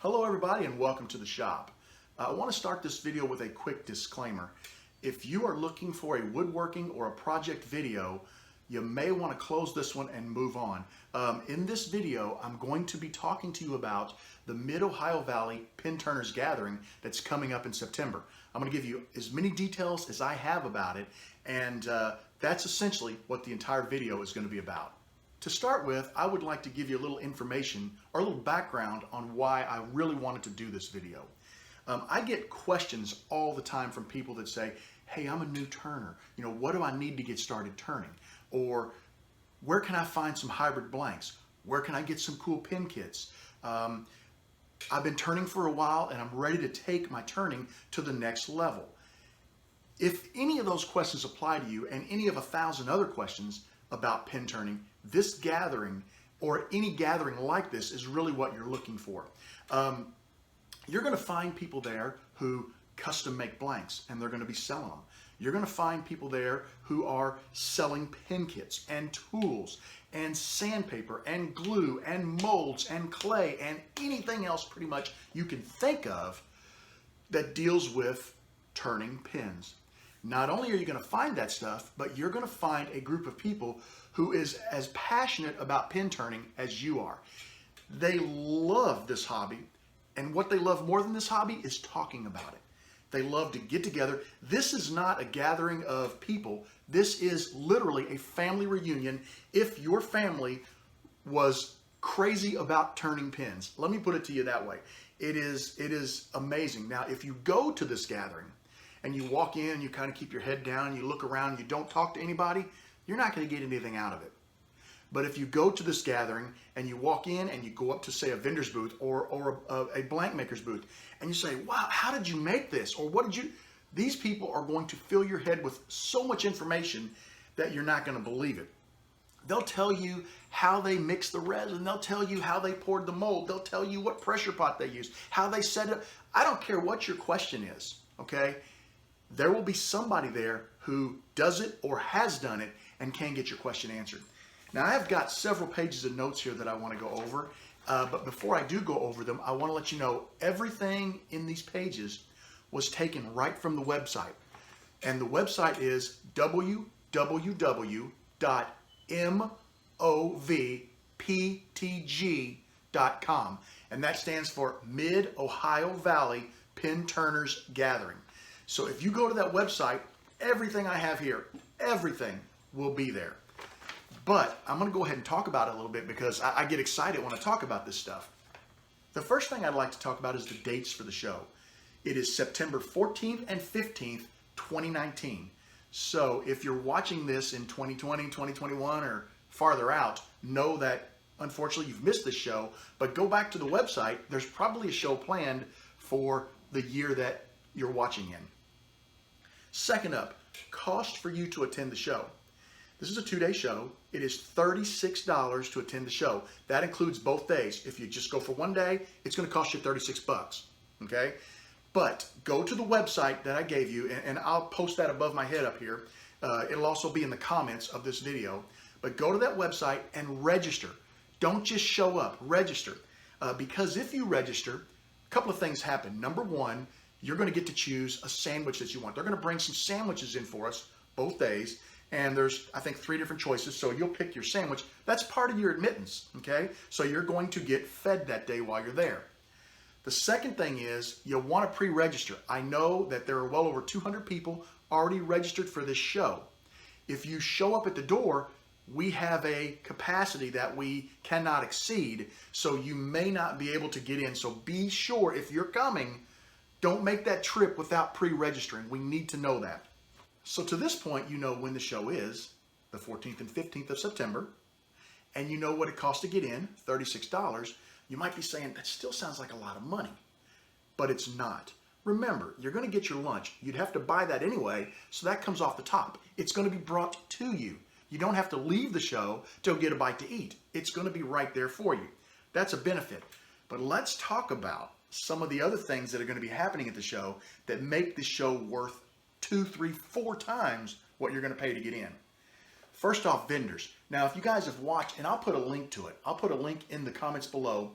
Hello everybody and welcome to the shop. I want to start this video with a quick disclaimer. If you are looking for a woodworking or a project video, you may want to close this one and move on. In this video, I'm going to be talking to you about the Mid-Ohio Valley Pin Turners Gathering that's coming up in September. I'm going to give you as many details as I have about it, and that's essentially what the entire video is going to be about. To start with, I would like to give you a little information or a little background on why I really wanted to do this video. I get questions all the time from people that say, hey, I'm a new turner. You know, what do I need to get started turning? Or where can I find some hybrid blanks? Where can I get some cool pin kits? I've been turning for a while and I'm ready to take my turning to the next level. If any of those questions apply to you and any of 1,000 other questions about pin turning, this gathering or any gathering like this is really what you're looking for. You're going to find people there who custom make blanks and they're going to be selling them. You're going to find people there who are selling pin kits and tools and sandpaper and glue and molds and clay and anything else pretty much you can think of that deals with turning pins. Not only are you going to find that stuff, but you're going to find a group of people who is as passionate about pin turning as you are. They love this hobby, and what they love more than this hobby is talking about it. They love to get together. This is not a gathering of people. This is literally a family reunion if your family was crazy about turning pins. Let me put it to you that way. It is amazing. Now, if you go to this gathering and you walk in, you kind of keep your head down, you look around, you don't talk to anybody, you're not going to get anything out of it. But if you go to this gathering and you walk in and you go up to, say, a vendor's booth or a blank maker's booth, and you say, wow, how did you make this? Or what did you... These people are going to fill your head with so much information that you're not going to believe it. They'll tell you how they mix the resin. They'll tell you how they poured the mold. They'll tell you what pressure pot they used, how they set it up. I don't care what your question is, okay? There will be somebody there who does it or has done it and can get your question answered. Now, I've got several pages of notes here that I want to go over, but before I do go over them, I want to let you know everything in these pages was taken right from the website. And the website is www.movptg.com, and that stands for Mid-Ohio Valley Pin Turners Gathering. So if you go to that website, everything I have here, everything will be there. But I'm going to go ahead and talk about it a little bit because I get excited when I talk about this stuff. The first thing I'd like to talk about is the dates for the show. It is September 14th and 15th, 2019. So if you're watching this in 2020, 2021, or farther out, know that unfortunately you've missed this show, but go back to the website. There's probably a show planned for the year that you're watching in. Second up, cost for you to attend the show. This is a 2-day show. It is $36 to attend the show. That includes both days. If you just go for one day, it's going to cost you $36, okay? But go to the website that I gave you, and I'll post that above my head up here. It'll also be in the comments of this video. But go to that website and register. Don't just show up, register. Because if you register, a couple of things happen. Number one, you're going to get to choose a sandwich that you want. They're going to bring some sandwiches in for us both days. And there's, I think, 3 different choices. So you'll pick your sandwich. That's part of your admittance, okay? So you're going to get fed that day while you're there. The second thing is you'll want to pre-register. I know that there are well over 200 people already registered for this show. If you show up at the door, we have a capacity that we cannot exceed. So you may not be able to get in. So be sure if you're coming, don't make that trip without pre-registering. We need to know that. So to this point, you know when the show is, the 14th and 15th of September, and you know what it costs to get in, $36. You might be saying, that still sounds like a lot of money, but it's not. Remember, you're going to get your lunch. You'd have to buy that anyway, so that comes off the top. It's going to be brought to you. You don't have to leave the show to get a bite to eat. It's going to be right there for you. That's a benefit. But let's talk about some of the other things that are going to be happening at the show that make the show worth 2, 3, 4 times what you're going to pay to get in. First off, vendors. Now, if you guys have watched, and I'll put a link to it. I'll put a link in the comments below.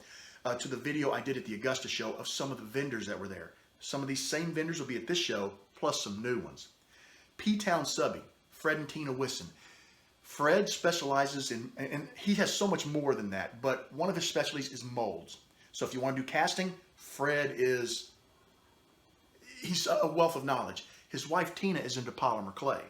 to the video I did at the Augusta show of some of the vendors that were there. Some of these same vendors will be at this show, plus some new ones. P-Town Subby, Fred and Tina Wisson. Fred specializes in, and he has so much more than that, but one of his specialties is molds. So if you want to do casting, Fred is, he's a wealth of knowledge. His wife Tina is into polymer clay.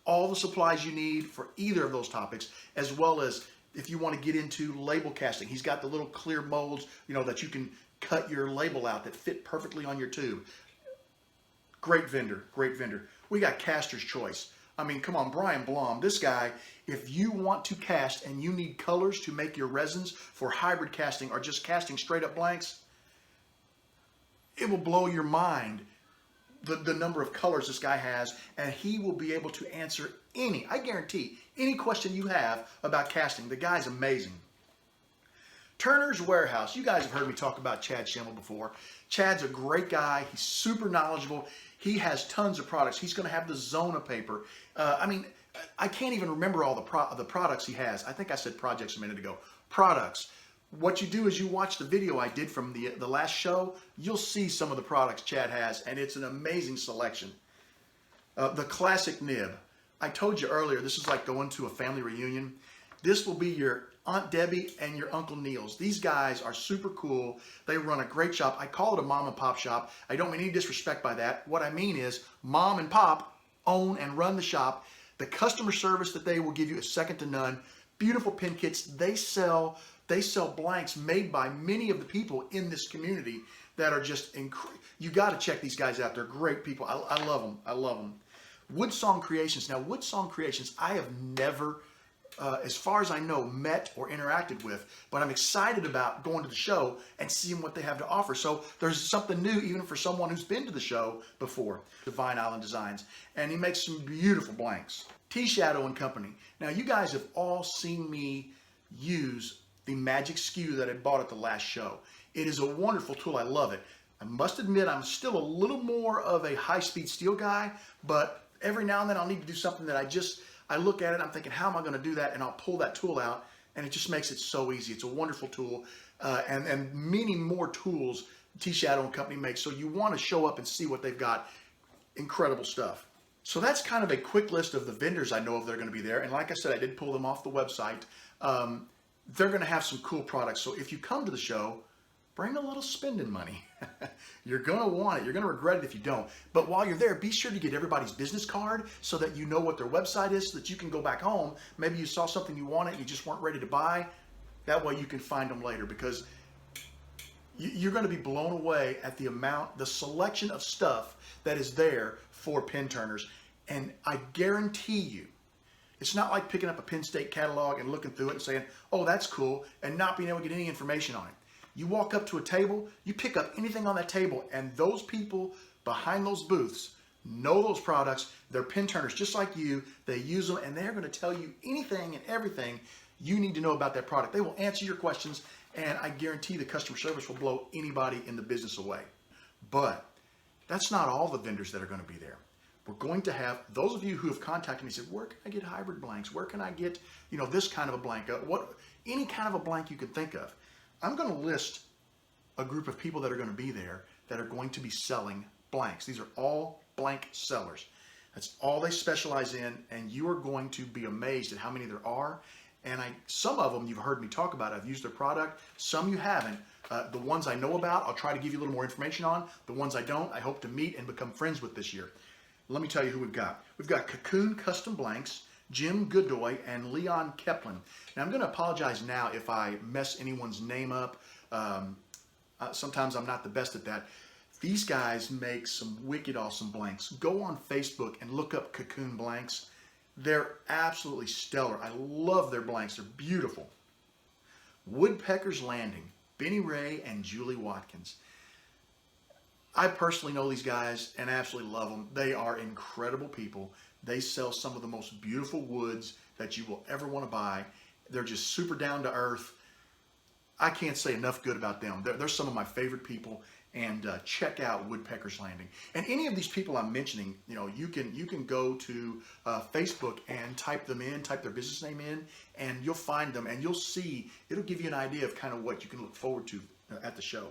All the supplies you need for either of those topics, as well as if you want to get into label casting. He's got the little clear molds, you know, that you can cut your label out that fit perfectly on your tube. Great vendor, great vendor. We got Caster's Choice. I mean, come on, Bryan Blom, this guy, if you want to cast and you need colors to make your resins for hybrid casting or just casting straight up blanks, it will blow your mind the number of colors this guy has, and he will be able to answer any, I guarantee, any question you have about casting. The guy's amazing. Turner's Warehouse. You guys have heard me talk about Chad Schimmel before. Chad's a great guy. He's super knowledgeable. He has tons of products. He's going to have the Zona paper. I mean, I can't even remember all the products he has. I think I said projects a minute ago. Products. What you do is you watch the video I did from the last show. You'll see some of the products Chad has, and it's an amazing selection. The classic nib. I told you earlier, this is like going to a family reunion. This will be your Aunt Debbie and your Uncle Neil's. These guys are super cool. They run a great shop. I call it a mom and pop shop. I don't mean any disrespect by that. What I mean is mom and pop own and run the shop. The customer service that they will give you is second to none. Beautiful pin kits. They sell blanks made by many of the people in this community that are just incredible. You got to check these guys out. They're great people. I love them. I love them. Wood Song Creations. Now, Wood Song Creations, I have never, as far as I know, met or interacted with, but I'm excited about going to the show and seeing what they have to offer. So there's something new even for someone who's been to the show before. Divine Island Designs. And he makes some beautiful blanks. T-Shadow and Company. Now, you guys have all seen me use the magic skew that I bought at the last show. It is a wonderful tool. I love it. I must admit I'm still a little more of a high-speed steel guy, but every now and then I'll need to do something that I look at it, I'm thinking, how am I going to do that? And I'll pull that tool out, and it just makes it so easy. It's a wonderful tool, and many more tools T-Shadow and Company makes. So you want to show up and see what they've got. Incredible stuff. So that's kind of a quick list of the vendors I know of that are going to be there. And like I said, I did pull them off the website. They're going to have some cool products. So if you come to the show, bring a little spending money. You're going to want it. You're going to regret it if you don't. But while you're there, be sure to get everybody's business card so that you know what their website is, so that you can go back home. Maybe you saw something you wanted, you just weren't ready to buy. That way you can find them later, because you're going to be blown away at the selection of stuff that is there for pin turners. And I guarantee you, it's not like picking up a Penn State catalog and looking through it and saying, oh, that's cool, and not being able to get any information on it. You walk up to a table, you pick up anything on that table, and those people behind those booths know those products. They're pin turners just like you. They use them, and they're going to tell you anything and everything you need to know about that product. They will answer your questions, and I guarantee the customer service will blow anybody in the business away. But that's not all the vendors that are going to be there. We're going to have those of you who have contacted me and said, where can I get hybrid blanks? Where can I get, this kind of a blank? Any kind of a blank you can think of. I'm going to list a group of people that are going to be there that are going to be selling blanks. These are all blank sellers. That's all they specialize in, and you are going to be amazed at how many there are. And some of them you've heard me talk about. I've used their product. Some you haven't. The ones I know about, I'll try to give you a little more information on. The ones I don't, I hope to meet and become friends with this year. Let me tell you who we've got. We've got Cocoon Custom Blanks, Jim Godoy, and Leon Keplin. Now, I'm going to apologize now if I mess anyone's name up. Sometimes I'm not the best at that. These guys make some wicked awesome blanks. Go on Facebook and look up Cocoon Blanks. They're absolutely stellar. I love their blanks. They're beautiful. Woodpecker's Landing, Benny Ray and Julie Watkins. I personally know these guys and absolutely love them. They are incredible people. They sell some of the most beautiful woods that you will ever want to buy. They're just super down to earth. I can't say enough good about them. They're some of my favorite people. And check out Woodpecker's Landing. And any of these people I'm mentioning, you know, you can go to Facebook and type their business name in, and you'll find them, and you'll see, it'll give you an idea of kind of what you can look forward to at the show.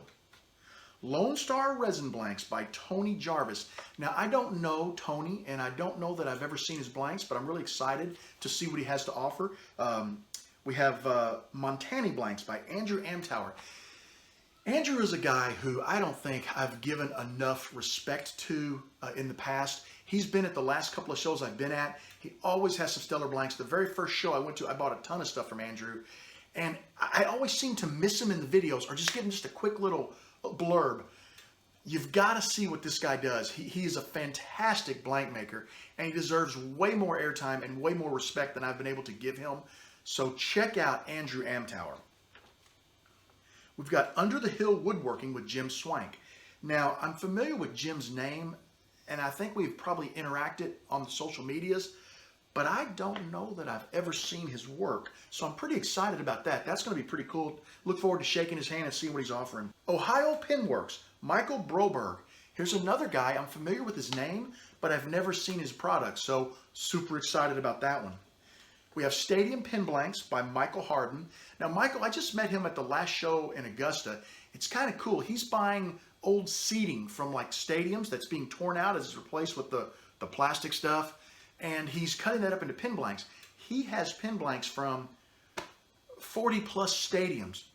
Lone Star Resin Blanks by Tony Jarvis. Now, I don't know Tony, and I don't know that I've ever seen his blanks, but I'm really excited to see what he has to offer. We have Montana Blanks by Andrew Amtower. Andrew is a guy who I don't think I've given enough respect to in the past. He's been at the last couple of shows I've been at. He always has some stellar blanks. The very first show I went to, I bought a ton of stuff from Andrew. And I always seem to miss him in the videos or just give him just a quick little blurb. You've got to see what this guy does. He is a fantastic blank maker, and he deserves way more airtime and way more respect than I've been able to give him. So check out Andrew Amtower. We've got Under the Hill Woodworking with Jim Swank. Now, I'm familiar with Jim's name, and I think we've probably interacted on the social medias, but I don't know that I've ever seen his work. So I'm pretty excited about that. That's going to be pretty cool. Look forward to shaking his hand and seeing what he's offering. Ohio Pinworks, Michael Bro Burr. Here's another guy. I'm familiar with his name, but I've never seen his product, so super excited about that one. We have Stadium Pin Blanks by Michael Hardin. Now, Michael, I just met him at the last show in Augusta. It's kind of cool. He's buying old seating from like stadiums that's being torn out as it's replaced with the plastic stuff, and he's cutting that up into pin blanks. He has pin blanks from 40 plus stadiums.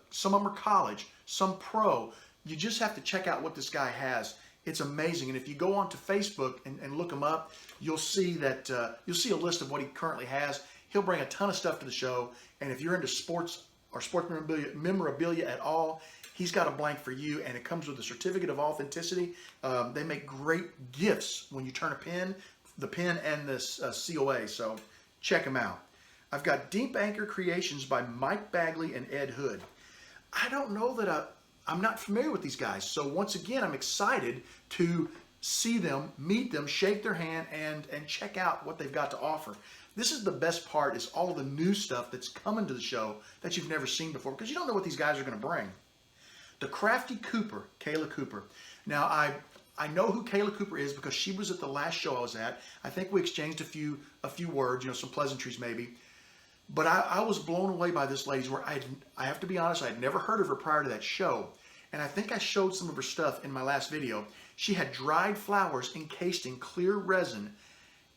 Some of them are college, some pro. You just have to check out what this guy has. It's amazing. And if you go onto Facebook and look him up, you'll see that you'll see a list of what he currently has. He'll bring a ton of stuff to the show. And if you're into sports or sports memorabilia at all, he's got a blank for you, and it comes with a certificate of authenticity. They make great gifts when you turn a pin, the pin and this COA. So check him out. I've got Deep Anchor Creations by Mike Bagley and Ed Hood. I don't know that I'm not familiar with these guys. So once again, I'm excited to see them, meet them, shake their hand, and check out what they've got to offer. This is the best part, is all of the new stuff that's coming to the show that you've never seen before, because you don't know what these guys are going to bring. The Crafty Cooper, Kayla Cooper. Now, I know who Kayla Cooper is because she was at the last show I was at. I think we exchanged a few words, you know, some pleasantries maybe. But I was blown away by this lady's work. I have to be honest, I had never heard of her prior to that show. And I think I showed some of her stuff in my last video. She had dried flowers encased in clear resin,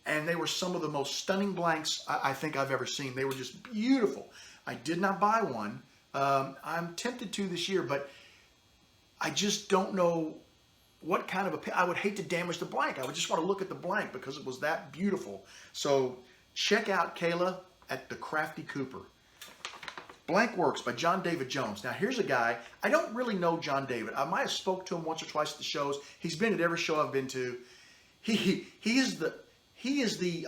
and they were some of the most stunning blanks I think I've ever seen. They were just beautiful. I did not buy one. I'm tempted to this year, but I just don't know what kind of I would hate to damage the blank. I would just want to look at the blank because it was that beautiful. So check out Kayla at the Crafty Cooper. Blank Works by John David Jones. Now, here's a guy, I don't really know John David. I might have spoke to him once or twice at the shows. He's been at every show I've been to. He is the,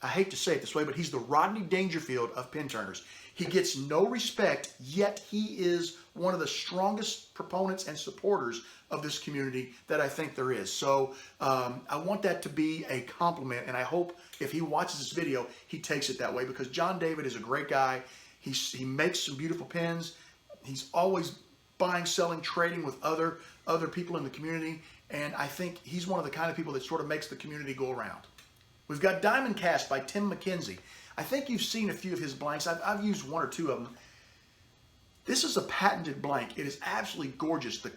I hate to say it this way, but he's the Rodney Dangerfield of pin turners. He gets no respect, yet he is one of the strongest proponents and supporters of this community that I think there is. So I want that to be a compliment, and I hope if he watches this video, he takes it that way, because John David is a great guy. He makes some beautiful pins. He's always buying, selling, trading with other people in the community, and I think he's one of the kind of people that sort of makes the community go around. We've got Diamond Cast by Tim Mckenzie. I think you've seen a few of his blanks. I've used one or two of them. This is a patented blank. It is absolutely gorgeous. The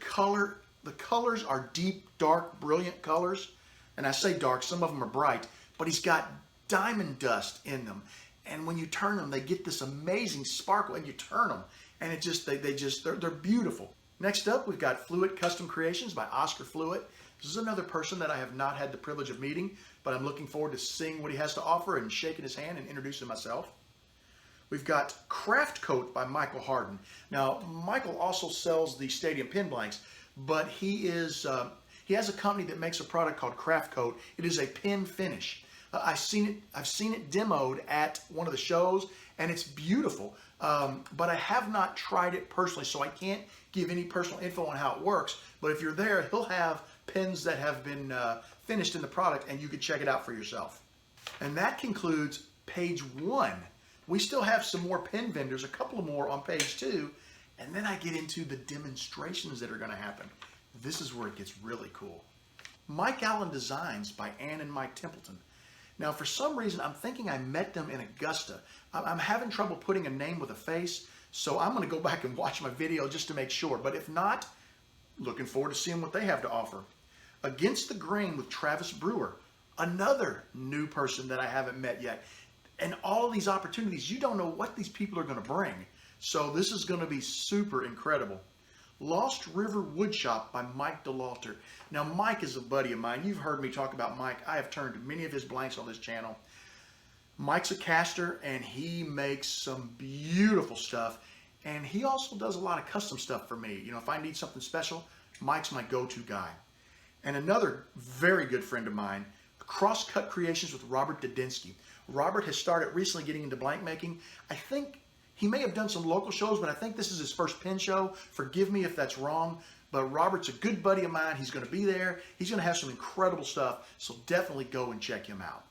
colors are deep, dark, brilliant colors. And I say dark, some of them are bright, but he's got diamond dust in them. And when you turn them, they get this amazing sparkle, and you turn them, and it just, they're beautiful. Next up, we've got Fluid Custom Creations by Oscar Fluid. This is another person that I have not had the privilege of meeting, but I'm looking forward to seeing what he has to offer and shaking his hand and introducing myself. We've got Craft Coat by Michael Hardin. Now, Michael also sells the Stadium Pin Blanks, but he has a company that makes a product called Craft Coat. It is a pin finish. I've seen it demoed at one of the shows, and it's beautiful. But I have not tried it personally, so I can't give any personal info on how it works. But if you're there, he'll have pins that have been finished in the product, and you can check it out for yourself. And that concludes page 1. We still have some more pen vendors, a couple more on page 2, and then I get into the demonstrations that are going to happen. This is where it gets really cool. Mike Allen Designs by Ann and Mike Templeton. Now, for some reason, I'm thinking I met them in Augusta. I'm having trouble putting a name with a face, so I'm going to go back and watch my video just to make sure. But if not, looking forward to seeing what they have to offer. Against the Grain with Travis Brewer, another new person that I haven't met yet. And all of these opportunities, you don't know what these people are going to bring. So this is going to be super incredible. Lost River Woodshop by Mike Delaughter. Now, Mike is a buddy of mine. You've heard me talk about Mike. I have turned many of his blanks on this channel. Mike's a caster, and he makes some beautiful stuff. And he also does a lot of custom stuff for me. You know, if I need something special, Mike's my go-to guy. And another very good friend of mine, Crosscut Creations with Robert Dudinsky. Robert has started recently getting into blank making. I think he may have done some local shows, but I think this is his first pen show. Forgive me if that's wrong, but Robert's a good buddy of mine. He's going to be there. He's going to have some incredible stuff, so definitely go and check him out.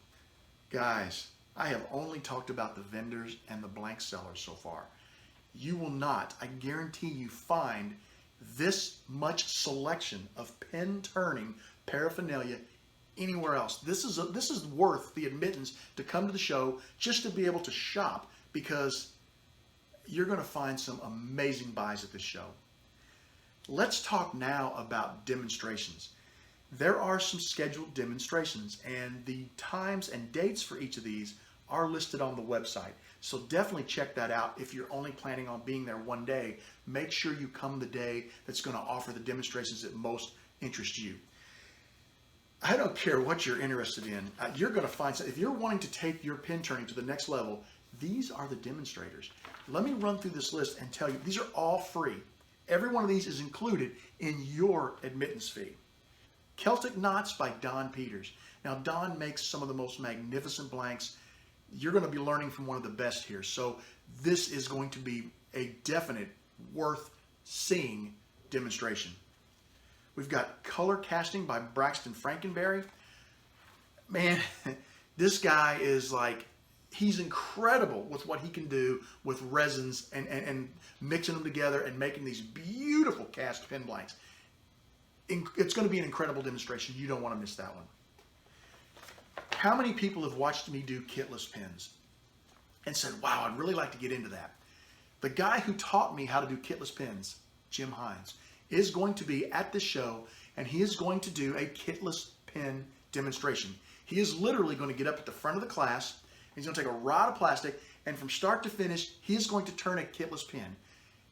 Guys, I have only talked about the vendors and the blank sellers so far. You will not, I guarantee you, find this much selection of pen turning paraphernalia anywhere else. This is worth the admittance to come to the show just to be able to shop, because you're going to find some amazing buys at this show. Let's talk now about demonstrations. There are some scheduled demonstrations, and the times and dates for each of these are listed on the website. So definitely check that out. If you're only planning on being there one day, make sure you come the day that's going to offer the demonstrations that most interest you. I don't care what you're interested in. You're going to find something. If you're wanting to take your pen turning to the next level, these are the demonstrators. Let me run through this list and tell you, these are all free. Every one of these is included in your admittance fee. Celtic Knots by Don Peters. Now, Don makes some of the most magnificent blanks. You're going to be learning from one of the best here. So this is going to be a definite worth seeing demonstration. We've got Color Casting by Braxton Frankenberry. Man, this guy is like, he's incredible with what he can do with resins and mixing them together and making these beautiful cast pen blanks. It's going to be an incredible demonstration. You don't want to miss that one. How many people have watched me do kitless pens and said, wow, I'd really like to get into that? The guy who taught me how to do kitless pens, Jim Hines, is going to be at the show, and he is going to do a kitless pen demonstration. He is literally going to get up at the front of the class. He's going to take a rod of plastic, and from start to finish, he is going to turn a kitless pen.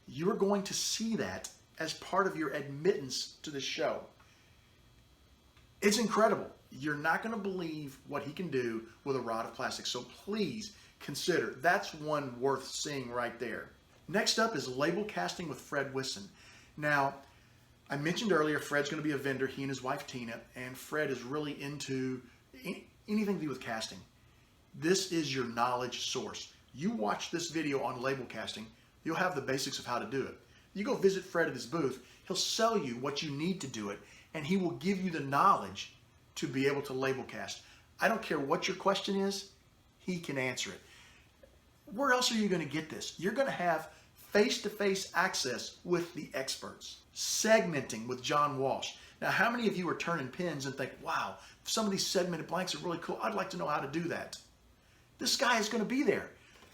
You are going to see that as part of your admittance to the show. It's incredible. You're not going to believe what he can do with a rod of plastic, so please consider. That's one worth seeing right there. Next up is label casting with Fred Wisson. Now, I mentioned earlier Fred's going to be a vendor, he and his wife Tina, and Fred is really into anything to do with casting. This is your knowledge source. You watch this video on label casting, you'll have the basics of how to do it. You go visit Fred at his booth, he'll sell you what you need to do it, and he will give you the knowledge to be able to label cast. I don't care what your question is, he can answer it. Where else are you going to get this? You're going to have face-to-face access with the experts. Segmenting with John Walsh. Now, how many of you are turning pens and think, wow, some of these segmented blanks are really cool. I'd like to know how to do that. This guy is going to be there.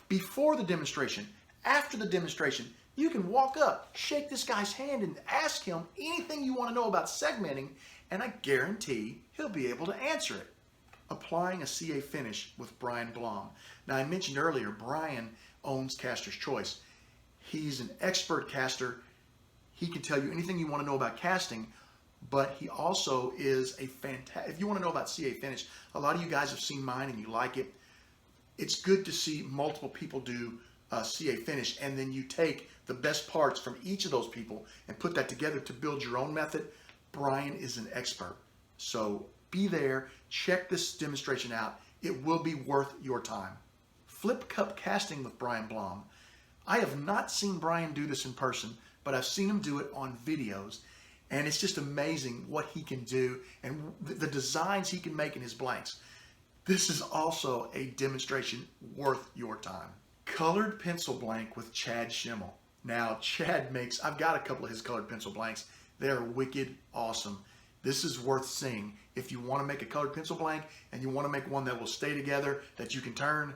Before the demonstration, after the demonstration, you can walk up, shake this guy's hand, and ask him anything you want to know about segmenting, and I guarantee he'll be able to answer it. Applying a CA finish with Bryan Blom. Now, I mentioned earlier, Bryan owns Caster's Choice. He's an expert caster. He can tell you anything you want to know about casting, but he also is a fantastic, if you want to know about CA finish, a lot of you guys have seen mine and you like it. It's good to see multiple people do CA finish, and then you take the best parts from each of those people and put that together to build your own method. Bryan is an expert. So be there, check this demonstration out. It will be worth your time. Flip cup casting with Bryan Blom. I have not seen Bryan do this in person, but I've seen him do it on videos, and it's just amazing what he can do and the designs he can make in his blanks. This is also a demonstration worth your time. Colored pencil blank with Chad Schimmel. Now, Chad makes, I've got a couple of his colored pencil blanks. They're wicked awesome. This is worth seeing. If you want to make a colored pencil blank and you want to make one that will stay together, that you can turn,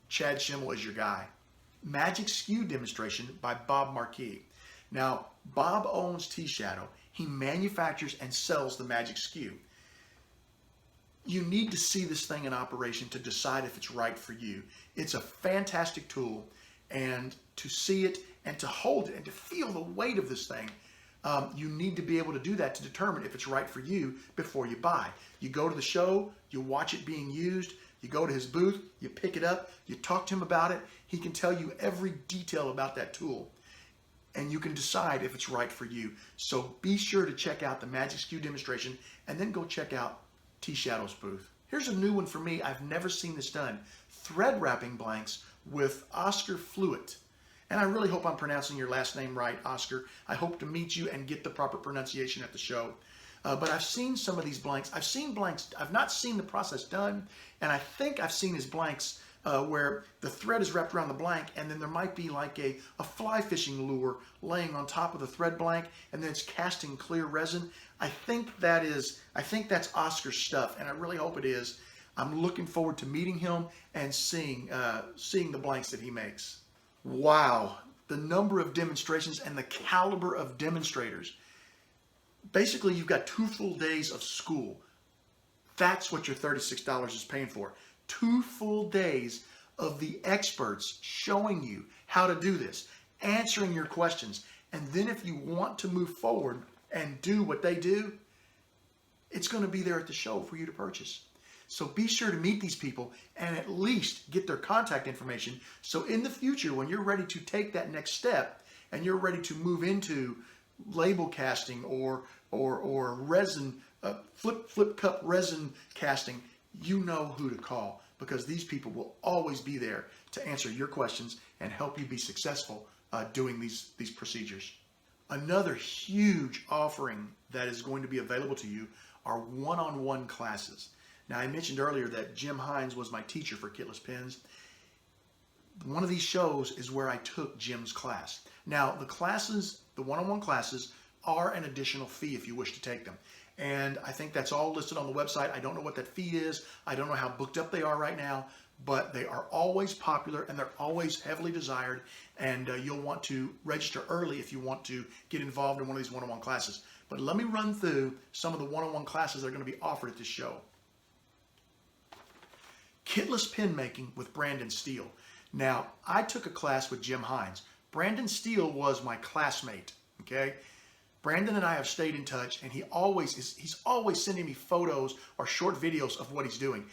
Chad Schimmel is your guy. Magic Skew demonstration by Bob Marquis. Now, Bob owns T-Shadow. He manufactures and sells the Magic Skew. You need to see this thing in operation to decide if it's right for you. It's a fantastic tool, and to see it and to hold it and to feel the weight of this thing, you need to be able to do that to determine if it's right for you before you buy. You go to the show, you watch it being used, you go to his booth, you pick it up, you talk to him about it. He can tell you every detail about that tool, and you can decide if it's right for you. So be sure to check out the Magic Skew demonstration and then go check out T-Shadow's booth. Here's a new one for me. I've never seen this done. Thread wrapping blanks with Oscar Fluid. And I really hope I'm pronouncing your last name right, Oscar. I hope to meet you and get the proper pronunciation at the show. But I've seen some of these blanks. I've seen blanks. I've not seen the process done. And I think I've seen his blanks where the thread is wrapped around the blank, and then there might be like a fly fishing lure laying on top of the thread blank, and then it's casting clear resin. I think that's Oscar's stuff, and I really hope it is. I'm looking forward to meeting him and seeing the blanks that he makes. Wow, the number of demonstrations and the caliber of demonstrators. Basically, you've got 2 full days of school. That's what your $36 is paying for. 2 full days of the experts showing you how to do this, answering your questions. And then if you want to move forward and do what they do, it's going to be there at the show for you to purchase. So be sure to meet these people and at least get their contact information. So in the future, when you're ready to take that next step and you're ready to move into label casting or resin, flip cup resin casting, you know who to call, because these people will always be there to answer your questions and help you be successful doing these procedures. Another huge offering that is going to be available to you are one-on-one classes. Now, I mentioned earlier that Jim Hines was my teacher for Kitless Pens. One of these shows is where I took Jim's class. Now, the classes, the one-on-one classes, are an additional fee if you wish to take them. And I think that's all listed on the website. I don't know what that fee is. I don't know how booked up they are right now, but they are always popular and they're always heavily desired. And you'll want to register early if you want to get involved in one of these one-on-one classes. But let me run through some of the one-on-one classes that are going to be offered at this show. Kitless pen making with Brandon Steele. Now, I took a class with Jim Hines. Brandon Steele was my classmate, okay? Brandon and I have stayed in touch, and he's always sending me photos or short videos of what he's doing.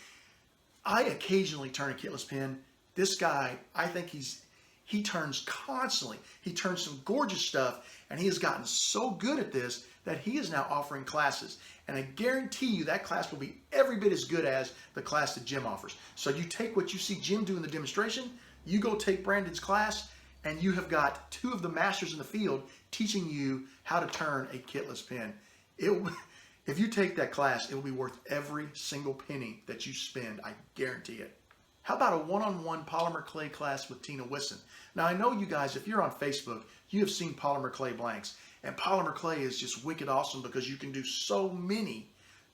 I occasionally turn a Kitless pen. This guy, I think he turns constantly. He turns some gorgeous stuff, and he has gotten so good at this that he is now offering classes. And I guarantee you that class will be every bit as good as the class that Jim offers. So you take what you see Jim do in the demonstration, you go take Brandon's class, and you have got 2 of the masters in the field teaching you how to turn a Kitless pen. If you take that class, it will be worth every single penny that you spend. I guarantee it. How about a one-on-one polymer clay class with Tina Wisson? Now, I know you guys, if you're on Facebook, you have seen polymer clay blanks. And polymer clay is just wicked awesome because you can do so many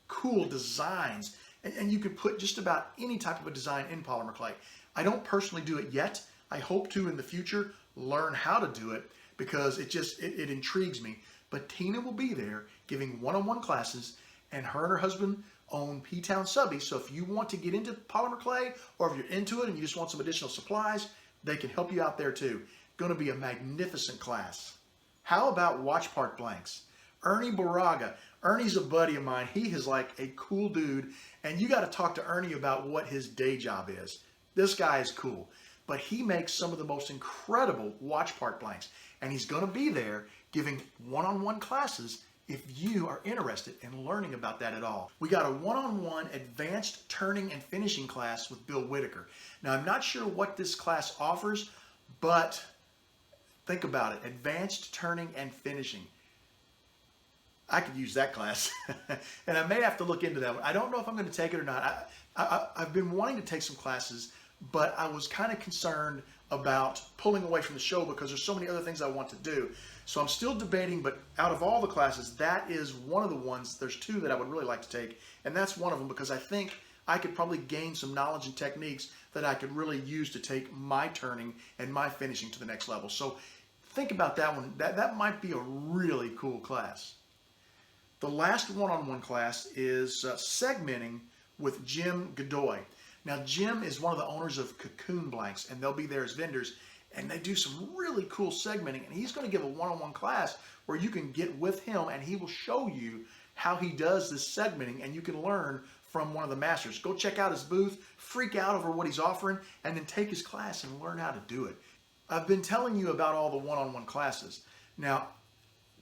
cool designs. And you can put just about any type of a design in polymer clay. I don't personally do it yet. I hope to in the future learn how to do it because it intrigues me. But Tina will be there giving one-on-one classes, and her and her husband own P-Town Subby. So if you want to get into polymer clay, or if you're into it and you just want some additional supplies, they can help you out there too. Going to be a magnificent class. How about watch part blanks? Ernie Baraga. Ernie's a buddy of mine. He is like a cool dude, and you got to talk to Ernie about what his day job is. This guy is cool, but he makes some of the most incredible watch part blanks, and he's going to be there giving one-on-one classes if you are interested in learning about that at all. We got a one-on-one advanced turning and finishing class with Bill Whitaker. Now, I'm not sure what this class offers, but think about it. Advanced turning and finishing. I could use that class. And I may have to look into that one. I don't know if I'm going to take it or not. I've been wanting to take some classes, but I was kind of concerned about pulling away from the show because there's so many other things I want to do. So I'm still debating, but out of all the classes, that is one of the ones. There's two that I would really like to take, and that's one of them because I think I could probably gain some knowledge and techniques that I could really use to take my turning and my finishing to the next level. So think about that one. That might be a really cool class. The last one-on-one class is segmenting with Jim Godoy. Now, Jim is one of the owners of Cocoon Blanks, and they'll be there as vendors, and they do some really cool segmenting, and he's going to give a one-on-one class where you can get with him, and he will show you how he does this segmenting, and you can learn from one of the masters. Go check out his booth, freak out over what he's offering, and then take his class and learn how to do it. I've been telling you about all the one-on-one classes. Now,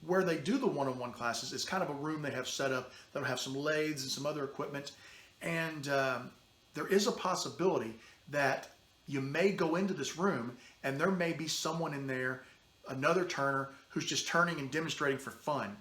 where they do the one-on-one classes is kind of a room they have set up that'll have some lathes and some other equipment, and there is a possibility that you may go into this room and there may be someone in there, another turner, who's just turning and demonstrating for fun,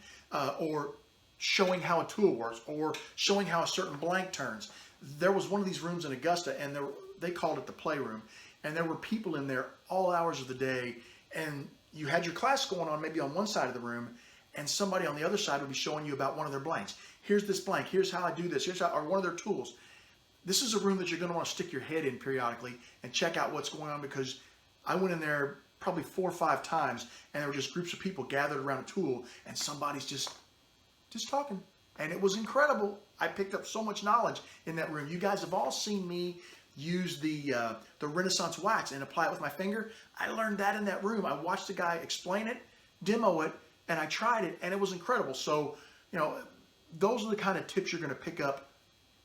or showing how a tool works, or showing how a certain blank turns. There was one of these rooms in Augusta, and they called it the Playroom, and there were people in there all hours of the day, and you had your class going on maybe on one side of the room, and somebody on the other side would be showing you about one of their blanks. Here's this blank, here's how I do this, here's how, or one of their tools. This is a room that you're going to want to stick your head in periodically and check out what's going on, because I went in there probably 4 or 5 times, and there were just groups of people gathered around a tool, and somebody's just talking. And it was incredible. I picked up so much knowledge in that room. You guys have all seen me use the Renaissance wax and apply it with my finger. I learned that in that room. I watched the guy explain it, demo it, and I tried it, and it was incredible. So, you know, those are the kind of tips you're going to pick up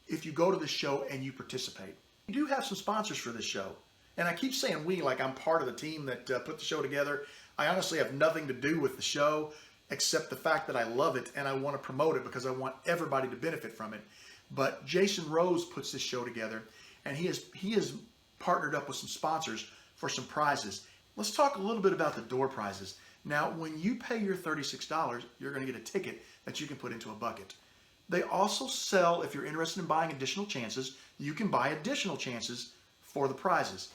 if you go to this show and you participate. We do have some sponsors for this show. And I keep saying we, like I'm part of the team that put the show together. I honestly have nothing to do with the show except the fact that I love it and I want to promote it because I want everybody to benefit from it. But Jason Rose puts this show together, and he has partnered up with some sponsors for some prizes. Let's talk a little bit about the door prizes. Now, when you pay your $36, you're going to get a ticket that you can put into a bucket. They also sell, if you're interested in buying additional chances, you can buy additional chances for the prizes.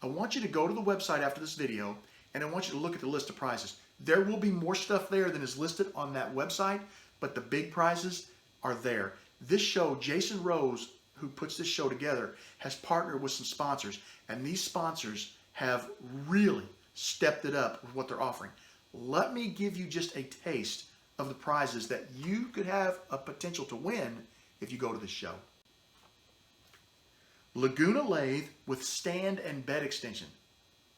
I want you to go to the website after this video, and I want you to look at the list of prizes. There will be more stuff there than is listed on that website, but the big prizes are there. This show, Jason Rose, who puts this show together, has partnered with some sponsors, and these sponsors have really stepped it up with what they're offering. Let me give you just a taste of the prizes that you could have a potential to win if you go to this show. Laguna lathe with stand and bed extension.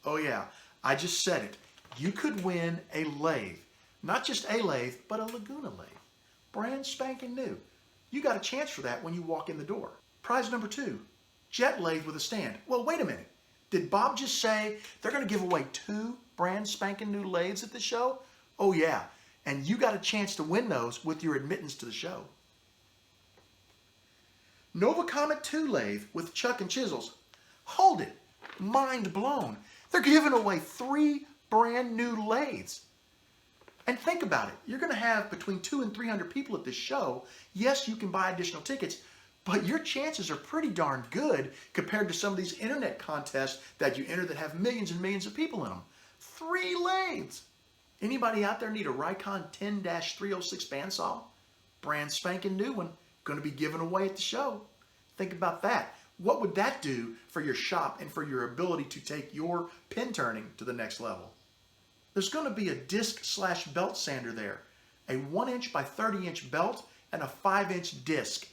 Oh yeah, I just said it. You could win a lathe. Not just a lathe, but a Laguna lathe. Brand spanking new. You got a chance for that when you walk in the door. Prize number 2, jet lathe with a stand. Well, wait a minute. Did Bob just say they're going to give away 2 brand spanking new lathes at the show? Oh yeah, and you got a chance to win those with your admittance to the show. Nova Comet 2 lathe with chuck and chisels. Hold it. Mind blown. They're giving away 3 brand new lathes. And think about it. You're going to have between 200 and 300 people at this show. Yes, you can buy additional tickets, but your chances are pretty darn good compared to some of these internet contests that you enter that have millions and millions of people in them. 3 lathes. Anybody out there need a Rikon 10-306 bandsaw? Brand spanking new one. Going to be given away at the show. Think about that. What would that do for your shop and for your ability to take your pin turning to the next level? There's going to be a disc/belt sander there. A 1-inch by 30-inch belt and a 5-inch disc.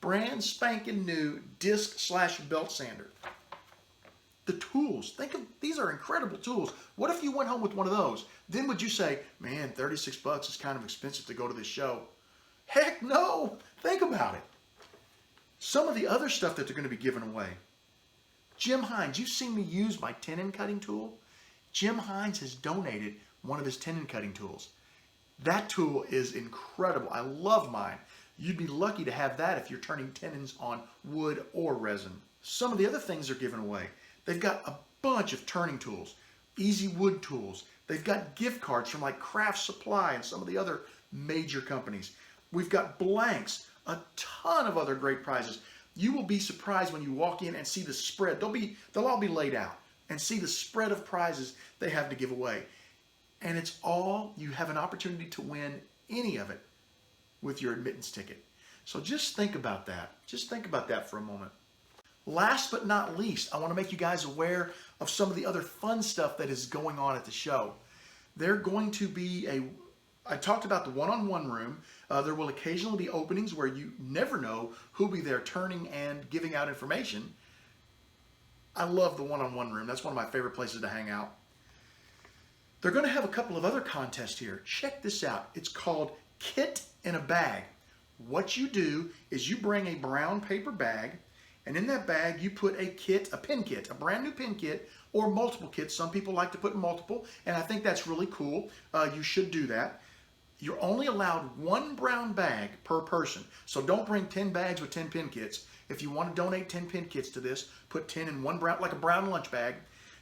Brand spanking new disc/belt sander. The tools. Think of, these are incredible tools. What if you went home with one of those? Then would you say, man, $36 is kind of expensive to go to this show? Heck no! Think about it. Some of the other stuff that they're going to be giving away. Jim Hines, you've seen me use my tenon cutting tool. Jim Hines has donated one of his tenon cutting tools. That tool is incredible. I love mine. You'd be lucky to have that if you're turning tenons on wood or resin. Some of the other things they're giving away. They've got a bunch of turning tools, easy wood tools. They've got gift cards from like Craft Supply and some of the other major companies. We've got blanks, a ton of other great prizes. You will be surprised when you walk in and see the spread. They'll all be laid out. and see the spread of prizes they have to give away. And it's all, you have an opportunity to win any of it with your admittance ticket. So just think about that. Just think about that for a moment. Last but not least, I want to make you guys aware of some of the other fun stuff that is going on at the show. They're going to be I talked about the one-on-one room. There will occasionally be openings where you never know who'll be there turning and giving out information. I love the one-on-one room. That's one of my favorite places to hang out. They're going to have a couple of other contests here. Check this out. It's called Kit in a Bag. What you do is you bring a brown paper bag, and in that bag you put a kit, a pin kit, a brand new pin kit, or multiple kits. Some people like to put multiple, and I think that's really cool. You should do that. You're only allowed one brown bag per person. So don't bring 10 bags with 10 pin kits. If you want to donate 10 pin kits to this, put 10 in one brown, like a brown lunch bag.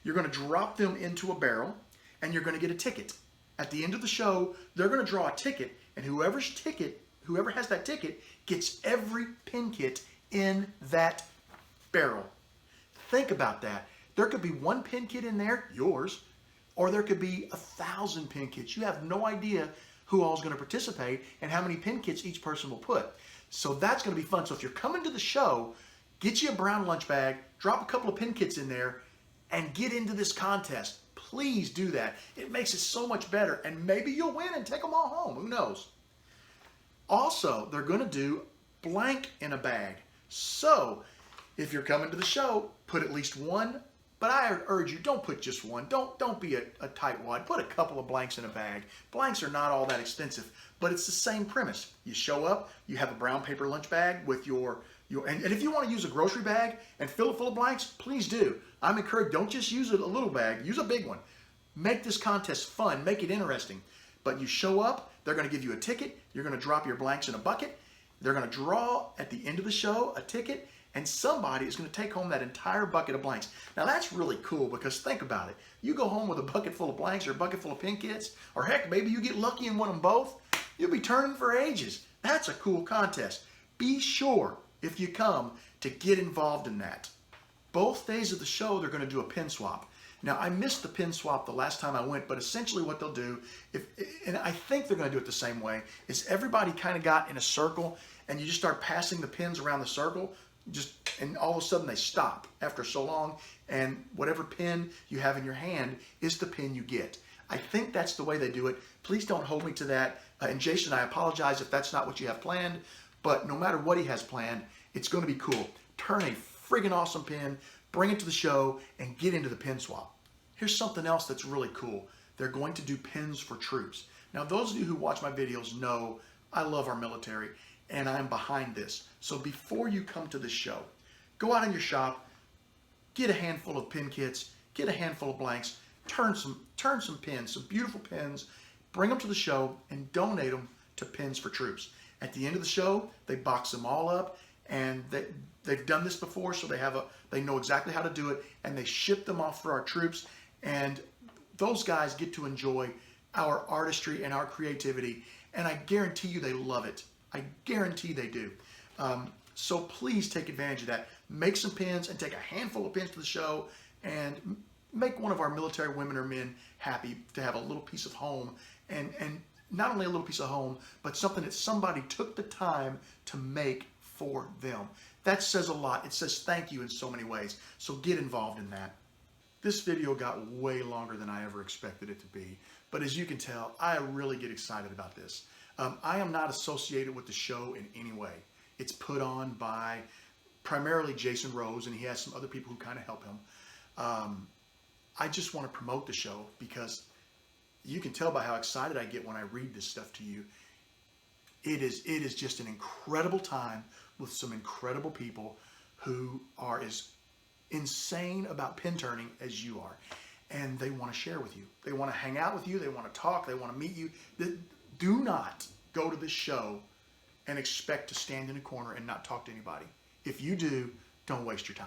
You're going to drop them into a barrel, and you're going to get a ticket. At the end of the show, they're going to draw a ticket, and whoever has that ticket gets every pin kit in that barrel. Think about that. There could be one pin kit in there, yours, or there could be 1,000 pin kits. You have no idea who all is going to participate and how many pin kits each person will put. So that's going to be fun. So if you're coming to the show, get you a brown lunch bag, drop a couple of pin kits in there, and get into this contest. Please do that. It makes it so much better, and maybe you'll win and take them all home. Who knows? Also, they're going to do blank in a bag. So if you're coming to the show, put at least one. But I urge you, don't put just one. Don't be a tightwad. Put a couple of blanks in a bag. Blanks are not all that expensive, but it's the same premise. You show up, you have a brown paper lunch bag with and if you want to use a grocery bag and fill it full of blanks, please do. I'm encouraged, don't just use a little bag, use a big one. Make this contest fun, make it interesting. But you show up, they're going to give you a ticket, you're going to drop your blanks in a bucket, they're going to draw at the end of the show a ticket, and somebody is going to take home that entire bucket of blanks. Now that's really cool, because think about it. You go home with a bucket full of blanks or a bucket full of pin kits, or heck, maybe you get lucky and win them both. You'll be turning for ages. That's a cool contest. Be sure, if you come, to get involved in that. Both days of the show, they're going to do a pin swap. Now, I missed the pin swap the last time I went, but essentially what they'll do, and I think they're going to do it the same way, is everybody kind of got in a circle, and you just start passing the pins around the circle, and all of a sudden they stop after so long, and whatever pin you have in your hand is the pin you get. I think that's the way they do it. Please don't hold me to that. And Jason, I apologize if that's not what you have planned, but no matter what he has planned, it's going to be cool. Turn a friggin' awesome pin, bring it to the show, and get into the pin swap. Here's something else that's really cool. They're going to do pins for troops. Now, those of you who watch my videos know I love our military, and I'm behind this. So before you come to this show, go out in your shop, get a handful of pin kits, get a handful of blanks, turn some pins, some beautiful pins, bring them to the show, and donate them to Pins for Troops. At the end of the show, they box them all up, and they've done this before, so they know exactly how to do it, and they ship them off for our troops, and those guys get to enjoy our artistry and our creativity, and I guarantee you they love it. I guarantee they do. So please take advantage of that. Make some pins and take a handful of pins to the show, and make one of our military women or men happy to have a little piece of home, and not only a little piece of home, but something that somebody took the time to make for them. That says a lot. It says thank you in so many ways. So get involved in that. This video got way longer than I ever expected it to be, but as you can tell, I really get excited about this. I am not associated with the show in any way. It's put on by primarily Jason Rose, and he has some other people who kind of help him. I just want to promote the show because you can tell by how excited I get when I read this stuff to you. It is just an incredible time with some incredible people who are as insane about pin turning as you are. And they want to share with you. They want to hang out with you. They want to talk. They want to meet you. Do not go to this show and expect to stand in a corner and not talk to anybody. If you do, don't waste your time.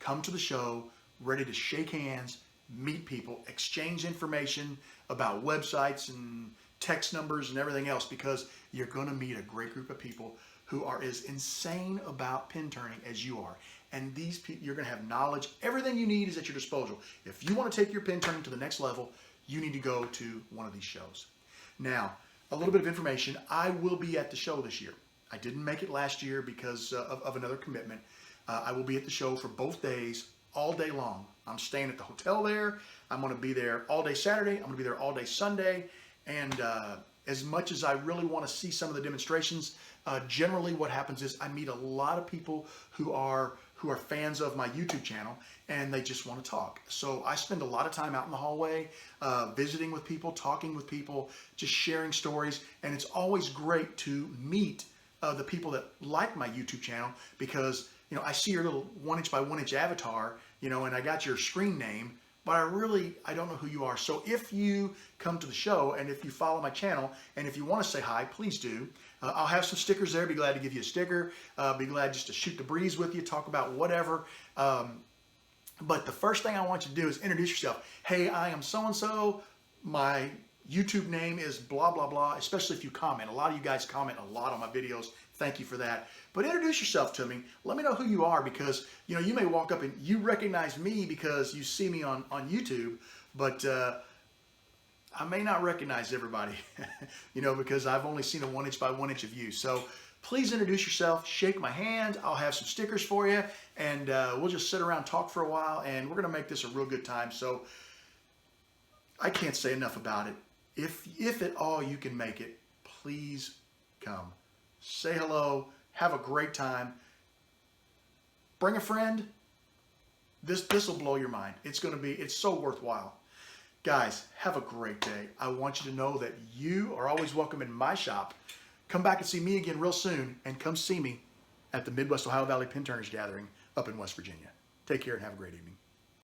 Come to the show ready to shake hands, meet people, exchange information about websites and text numbers and everything else, because you're going to meet a great group of people who are as insane about pin turning as you are. And these people, you're going to have knowledge. Everything you need is at your disposal. If you want to take your pin turning to the next level, you need to go to one of these shows. Now, a little bit of information. I will be at the show this year. I didn't make it last year because of another commitment. I will be at the show for both days, all day long. I'm staying at the hotel there. I'm going to be there all day Saturday. I'm going to be there all day Sunday. And as much as I really want to see some of the demonstrations, generally what happens is I meet a lot of people who are fans of my YouTube channel, and they just want to talk. So I spend a lot of time out in the hallway, visiting with people, talking with people, just sharing stories. And it's always great to meet the people that like my YouTube channel, because, you know, I see your little 1" by 1" avatar, you know, and I got your screen name, but I don't know who you are. So if you come to the show and if you follow my channel and if you want to say hi, please do. I'll have some stickers there. Be glad to give you a sticker. Be glad just to shoot the breeze with you, talk about whatever. But the first thing I want you to do is introduce yourself. Hey, I am so-and-so. My YouTube name is blah, blah, blah, especially if you comment. A lot of you guys comment a lot on my videos. Thank you for that. But introduce yourself to me. Let me know who you are, because, you know, you may walk up and you recognize me because you see me on YouTube, but I may not recognize everybody, you know, because I've only seen a 1" by 1" of you. So please introduce yourself, shake my hand. I'll have some stickers for you, and we'll just sit around, talk for a while, and we're going to make this a real good time. So I can't say enough about it. If at all you can make it, please come. Say hello. Have a great time. Bring a friend. This will blow your mind. It's so worthwhile. Guys, have a great day. I want you to know that you are always welcome in my shop. Come back and see me again real soon, and come see me at the Midwest Ohio Valley Pin Turners Gathering up in West Virginia. Take care and have a great evening.